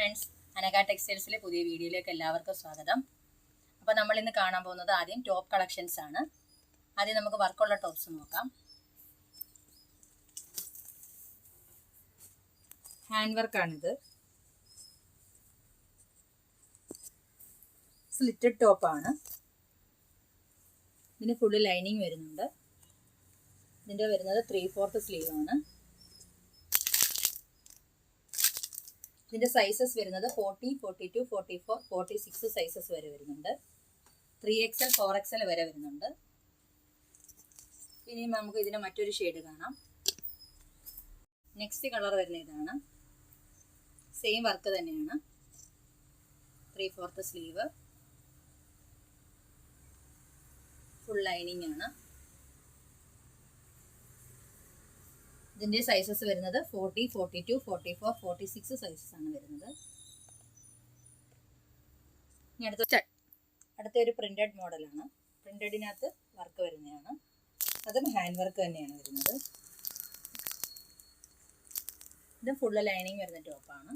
Friends, Anagha ടെക്സ്റ്റൈൽസിലെ പുതിയ വീഡിയോയിലേക്ക് എല്ലാവർക്കും സ്വാഗതം. അപ്പോൾ നമ്മൾ ഇന്ന് കാണാൻ പോകുന്നത് ആദ്യം ടോപ്പ് കളക്ഷൻസ് ആണ്. ആദ്യം നമുക്ക് വർക്കുള്ള ടോപ്സ് നോക്കാം. ഹാൻഡ് വർക്കാണിത്. സ്ലിറ്റഡ് ടോപ്പാണ്. ഇതിന് ഫുള്ള് ലൈനിങ് വരുന്നുണ്ട്. ഇതിൻ്റെ വരുന്നത് 3/4 സ്ലീവ് ആണ്. ഇതിൻ്റെ സൈസസ് വരുന്നത് 40, 42, 44, 46 സൈസസ് വരെ വരുന്നുണ്ട്. 3XL, 4XL വരെ വരുന്നുണ്ട്. ഇനി നമുക്ക് ഇതിന് മറ്റൊരു ഷെയ്ഡ് കാണാം. നെക്സ്റ്റ് കളർ വരുന്ന ഇതാണ്. സെയിം വർക്ക് തന്നെയാണ്. 3/4 സ്ലീവ്, ഫുൾ ലൈനിങ് ആണ്. ഇതിൻ്റെ സൈസസ് വരുന്നത് 40, 42, 44, 46 സൈസസ് ആണ് വരുന്നത്. ഇനി അടുത്ത ഒരു പ്രിന്റഡ് മോഡലാണ്. പ്രിന്റഡിനകത്ത് വർക്ക് വരുന്നതാണ്. അതും ഹാൻഡ് വർക്ക് തന്നെയാണ് വരുന്നത്. ഇത് ഫുള്ള് ലൈനിങ് വരുന്ന ടോപ്പാണ്.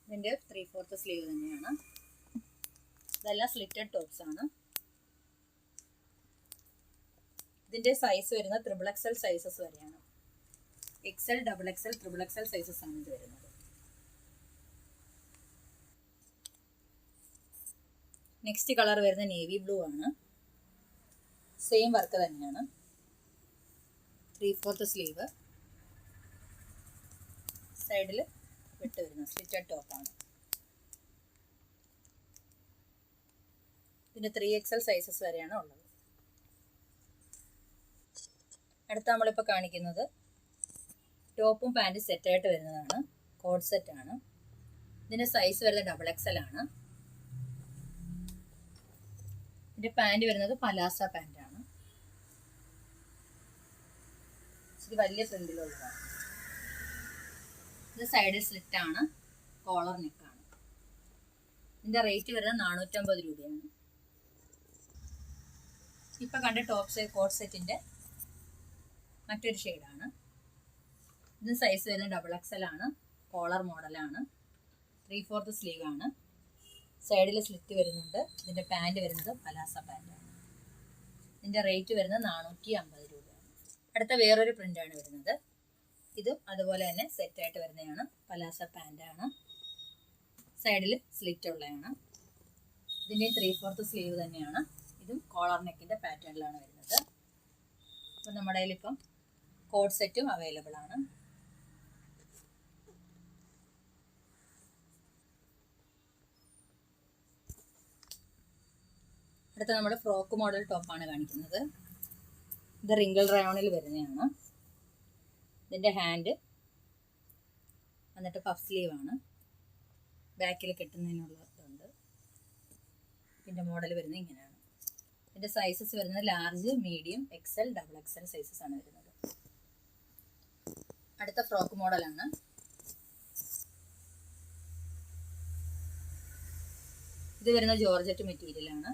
ഇതിൻ്റെ 3/4 സ്ലീവ് തന്നെയാണ്. ഇതെല്ലാം സ്ലിറ്റഡ് ടോപ്സ് ആണ്. ഇതിൻ്റെ സൈസ് വരുന്നത് XXL സൈസസ് വരെയാണ്. XL, XXL, XXL സൈസസ് ആണ് ഇത് വരുന്നത്. നെക്സ്റ്റ് കളർ വരുന്ന നേവി ബ്ലൂ ആണ്. സെയിം വർക്ക് തന്നെയാണ്. 3/4 സ്ലീവ്, സൈഡിൽ വിട്ട് വരുന്ന സ്ലിറ്റഡ് ടോപ്പാണ്. ഇതിൻ്റെ 3XL സൈസസ് വരെയാണ് ഉള്ളത്. അടുത്ത നമ്മളിപ്പോൾ കാണിക്കുന്നത് ടോപ്പും പാൻറ്റും സെറ്റായിട്ട് വരുന്നതാണ്. കോഡ് സെറ്റാണ്. ഇതിൻ്റെ സൈസ് വരുന്നത് XXL ആണ്. ഇതിൻ്റെ പാൻറ് വരുന്നത് പലാസ പാൻറ്റാണ്. ഇത് വലിയ പ്രിന്റിലുള്ളതാണ്. ഇത് സൈഡിൽ സ്ലിറ്റാണ്. കോളർ നെക്കാണ്. ഇതിൻ്റെ റേറ്റ് വരുന്നത് 450 രൂപയാണ്. ഇപ്പം കണ്ട ടോപ്പ് കോഡ് സെറ്റിൻ്റെ മറ്റൊരു ഷെയ്ഡാണ്. ഇത് സൈസ് വരുന്നത് XXL ആണ്. കോളർ മോഡലാണ്. 3/4 സ്ലീവ് ആണ്. സൈഡിൽ സ്ലിറ്റ് വരുന്നുണ്ട്. ഇതിൻ്റെ പാൻറ് വരുന്നത് പലാസ പാൻറ്റാണ്. ഇതിൻ്റെ റേറ്റ് വരുന്നത് 450 രൂപയാണ്. അടുത്ത വേറൊരു പ്രിൻ്റാണ് വരുന്നത്. ഇതും അതുപോലെ തന്നെ സെറ്റായിട്ട് വരുന്നതാണ്. പലാസ പാൻറ്റാണ്. സൈഡിൽ സ്ലിറ്റ് ഉള്ളതാണ്. ഇതിൻ്റെ 3/4 സ്ലീവ് തന്നെയാണ്. ഇതും കോളർ നെക്കിൻ്റെ പാറ്റേണിലാണ് വരുന്നത്. അപ്പം നമ്മുടെ കയ്യിലിപ്പം കോഡ് സെറ്റും അവൈലബിൾ ആണ്. അടുത്ത നമ്മൾ ഫ്രോക്ക് മോഡൽ ടോപ്പാണ് കാണിക്കുന്നത്. ഇത് റിങ്കിൾ റയോണിൽ വരുന്നതാണ്. ഇതിൻ്റെ ഹാൻഡ് എന്നിട്ട് പഫ് സ്ലീവ് ആണ്. ബാക്കിൽ കെട്ടുന്നതിനുള്ളതുണ്ട്. ഇതിൻ്റെ മോഡൽ വരുന്നത് ഇങ്ങനെയാണ്. ഇതിൻ്റെ സൈസസ് വരുന്നത് large, medium, XL, XXL sizes ആണ് വരുന്നത്. അടുത്ത ഫ്രോക്ക് മോഡലാണ്. ഇത് വരുന്ന ജോർജറ്റ് മെറ്റീരിയലാണ്.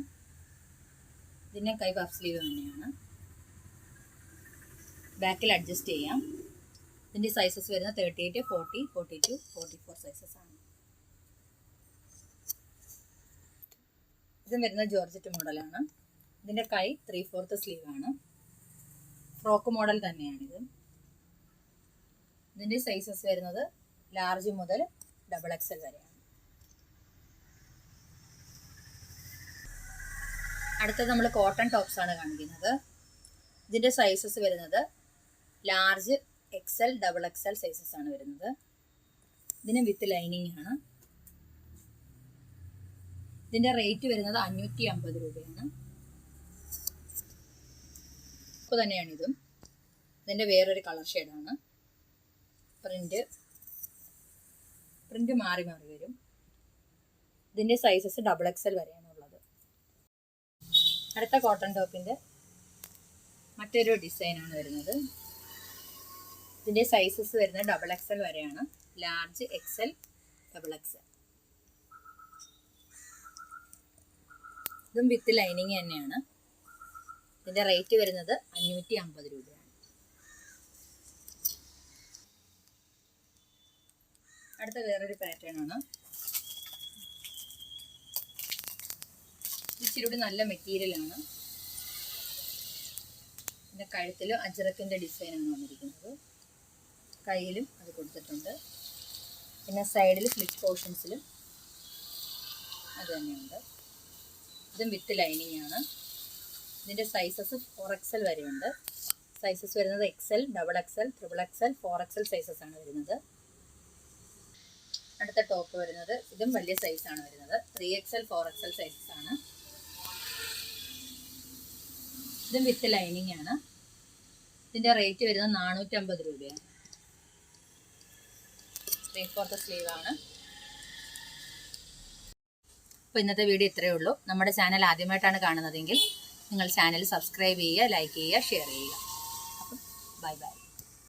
ഇതിൻ്റെ കൈ പഫ് സ്ലീവ് തന്നെയാണ്. ബാക്കിൽ അഡ്ജസ്റ്റ് ചെയ്യാം. ഇതിൻ്റെ സൈസസ് വരുന്നത് 38, 40, 42, 44 സൈസസ് ആണ്. ഇതും വരുന്ന ജോർജറ്റ് മോഡലാണ്. ഇതിൻ്റെ കൈ 3/4 സ്ലീവ് ആണ്. ഫ്രോക്ക് മോഡൽ തന്നെയാണിത്. ഇതിൻ്റെ സൈസസ് വരുന്നത് ലാർജ് മുതൽ XXL വരെയാണ്. അടുത്തത് നമ്മൾ കോട്ടൺ ടോപ്സ് ആണ് കാണിക്കുന്നത്. ഇതിൻ്റെ സൈസസ് വരുന്നത് ലാർജ്, XL, XXL സൈസസ് ആണ് വരുന്നത്. ഇതിന് വിത്ത് ലൈനിങ് ആണ്. ഇതിൻ്റെ റേറ്റ് വരുന്നത് 550 രൂപയാണ്. ഇപ്പോൾ തന്നെയാണിതും. ഇതിൻ്റെ വേറൊരു കളർ ഷെയ്ഡാണ്. പ്രിന്റ് മാറി മാറി വരും. ഇതിൻ്റെ സൈസസ് XXL വരെയാണ് ഉള്ളത്. അടുത്ത കോട്ടൺ ടോപ്പിൻ്റെ മറ്റൊരു ഡിസൈനാണ് വരുന്നത്. ഇതിൻ്റെ സൈസസ് വരുന്നത് XXL വരെയാണ്. Large, XL, XXL. ഇതും വിത്ത് ലൈനിങ് തന്നെയാണ്. ഇതിൻ്റെ റേറ്റ് വരുന്നത് 550 രൂപയാണ്. അടുത്ത വേറൊരു പാറ്റേൺ ആണ്. ഇച്ചിരി കൂടി നല്ല മെറ്റീരിയലാണ്. പിന്നെ കഴുത്തിലും അജ്രക്കിൻ്റെ ഡിസൈനാണ് വന്നിരിക്കുന്നത്. കയ്യിലും അത് കൊടുത്തിട്ടുണ്ട്. പിന്നെ സൈഡിൽ സ്ലിറ്റ് പോർഷൻസിലും അത് തന്നെയുണ്ട്. ഇതും വിത്ത് ലൈനിങ് ആണ്. ഇതിൻ്റെ സൈസസ് 4XL വരെയുണ്ട്. സൈസസ് വരുന്നത് XL, XXL, XXL, 4XL sizes ആണ് വരുന്നത്. അടുത്ത ടോപ്പ് വരുന്നത് ഇതും വലിയ സൈസാണ് വരുന്നത്. 3XL, 4XL സൈസസ് ആണ്. ഇതും വിത്ത് ലൈനിങ് ആണ്. ഇതിൻ്റെ റേറ്റ് വരുന്നത് 450 രൂപയാണ്. 3/4 സ്ലീവ് ആണ്. അപ്പോൾ ഇന്നത്തെ വീഡിയോ ഇത്രയേ ഉള്ളൂ. നമ്മുടെ ചാനൽ ആദ്യമായിട്ടാണ് കാണുന്നതെങ്കിൽ നിങ്ങൾ ചാനൽ സബ്സ്ക്രൈബ് ചെയ്യുക, ലൈക്ക് ചെയ്യുക, ഷെയർ ചെയ്യുക. അപ്പം ബൈ ബൈ.